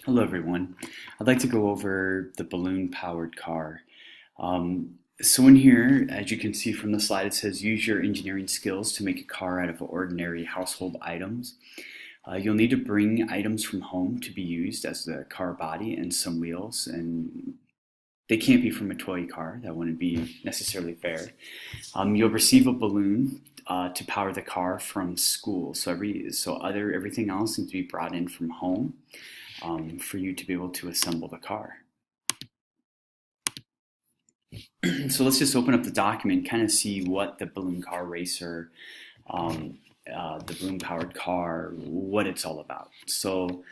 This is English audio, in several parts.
Hello everyone. I'd like to go over the balloon powered car. So in here, as you can see from the slide, it says use your engineering skills to make a car out of ordinary household items. You'll need to bring items from home to be used as the car body and some wheels, and they can't be from a toy car. That wouldn't be necessarily fair. You'll receive a balloon to power the car from school. So everything else needs to be brought in from home for you to be able to assemble the car. So let's just open up the document and kind of see what the balloon car racer, the balloon powered car, what it's all about. So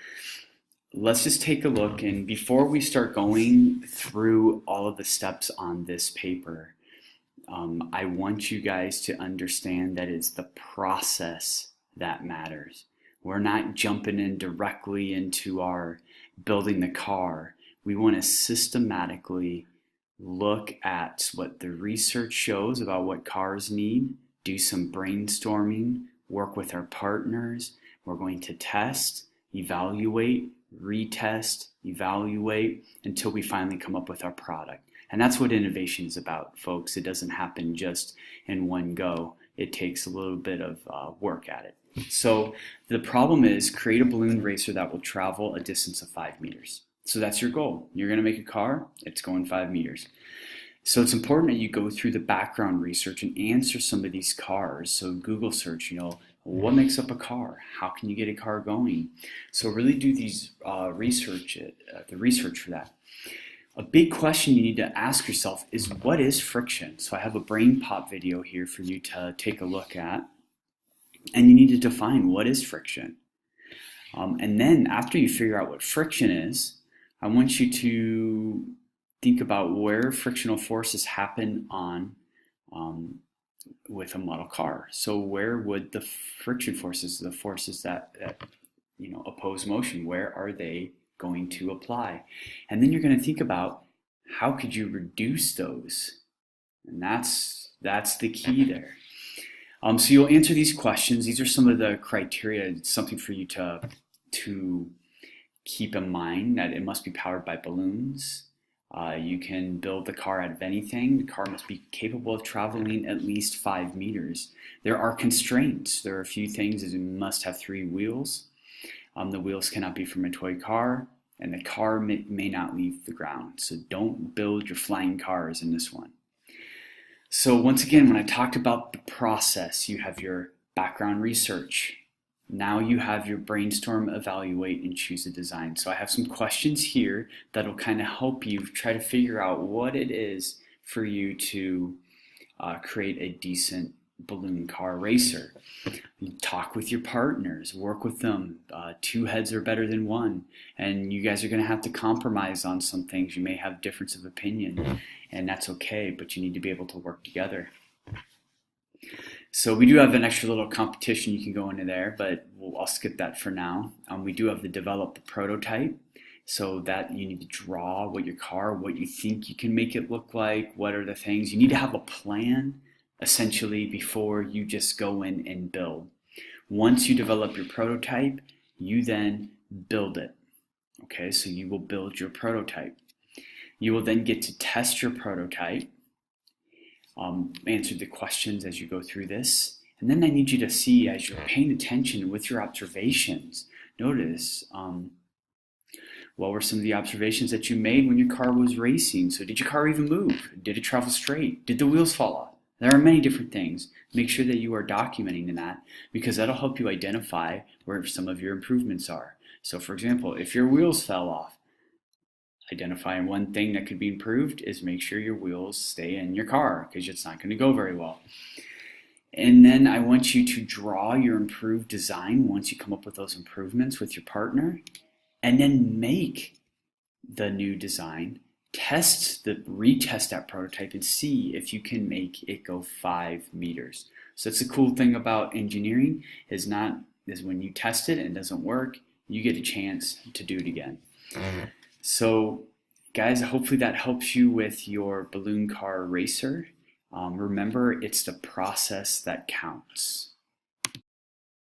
let's just take a look, and before we start going through all of the steps on this paper, I want you guys to understand that it's the process that matters. We're not jumping in directly into our building the car. We want to systematically look at what the research shows about what cars need, do some brainstorming, work with our partners. We're going to test, evaluate, retest, evaluate until we finally come up with our product. And that's what innovation is about, folks. It doesn't happen just in one go. It takes a little bit of work at it. So the problem is create a balloon racer that will travel a distance of 5 meters. So that's your goal. You're going to make a car, it's going 5 meters. So it's important that you go through the background research and answer some of these cars. So Google search, what makes up a car? How can you get a car going? So really do these the research for that. A big question you need to ask yourself is, what is friction? So I have a brain pop video here for you to take a look at. And you need to define what is friction. And then after you figure out what friction is, I want you to think about where frictional forces happen on with a model car. So where would the friction forces, the forces that oppose motion, where are they going to apply? And then you're going to think about how could you reduce those? And that's the key there. So you'll answer these questions. These are some of the criteria. It's something for you to keep in mind, that it must be powered by balloons. You can build the car out of anything. The car must be capable of traveling at least 5 meters. There are constraints. There are a few things, as you must have 3 wheels. The wheels cannot be from a toy car, and the car may not leave the ground. So don't build your flying cars in this one. So once again, when I talked about the process, you have your background research. Now you have your brainstorm, evaluate, and choose a design. So I have some questions here that'll kind of help you try to figure out what it is for you to create a decent balloon car racer. You talk with your partners, work with them. 2 heads are better than 1, and you guys are going to have to compromise on some things. You may have difference of opinion, and that's okay, but you need to be able to work together. So we do have an extra little competition you can go into there, but I'll skip that for now. We do have to develop the prototype, so that you need to draw what you think you can make it look like, what are the things. You need to have a plan, essentially, before you just go in and build. Once you develop your prototype, you then build it. Okay, so you will build your prototype. You will then get to test your prototype, answer the questions as you go through this. And then I need you to see, as you're paying attention with your observations, notice what were some of the observations that you made when your car was racing. So did your car even move? Did it travel straight? Did the wheels fall off? There are many different things. Make sure that you are documenting that, because that'll help you identify where some of your improvements are. So for example, if your wheels fell off, identifying one thing that could be improved is make sure your wheels stay in your car, because it's not going to go very well. And then I want you to draw your improved design once you come up with those improvements with your partner, and then make the new design, retest that prototype, and see if you can make it go 5 meters. So that's the cool thing about engineering, is when you test it and it doesn't work, you get a chance to do it again. So guys, hopefully that helps you with your balloon car racer. Remember, it's the process that counts.